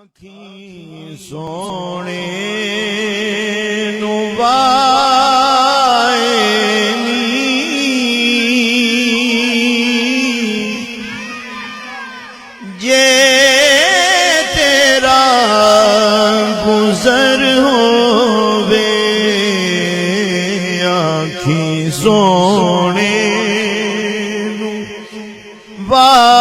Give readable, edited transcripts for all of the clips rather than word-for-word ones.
آنکھیں سونے نوائے جے تیرا گزر ہووے آنکھیں سونے نوائے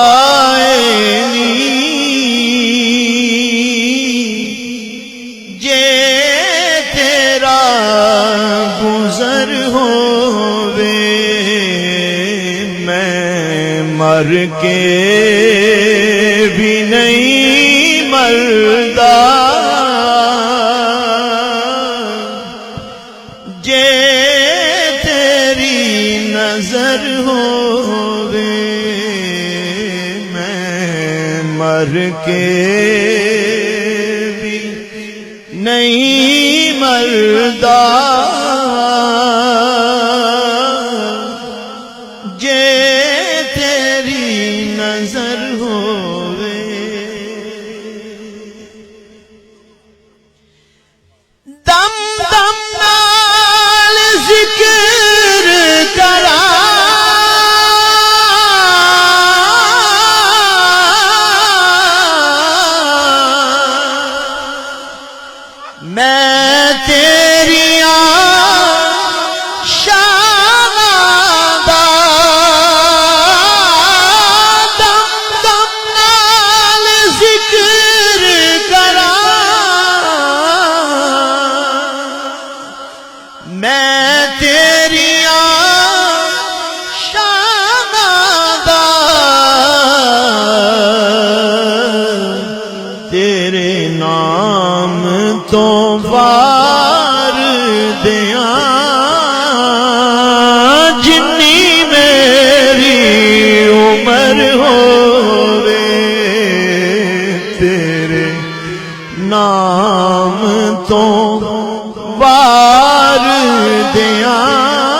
مر کے بھی نہیں مردا جے تیری نظر ہووے میں مر کے بھی نہیں مردا نظر ہووے دم دم نال ذکر کرا میں تیریاں میں تیریاں شانادا تیرے نام تو وار دیاں جنی میری عمر ہووے تیرے نام تو وار دیاں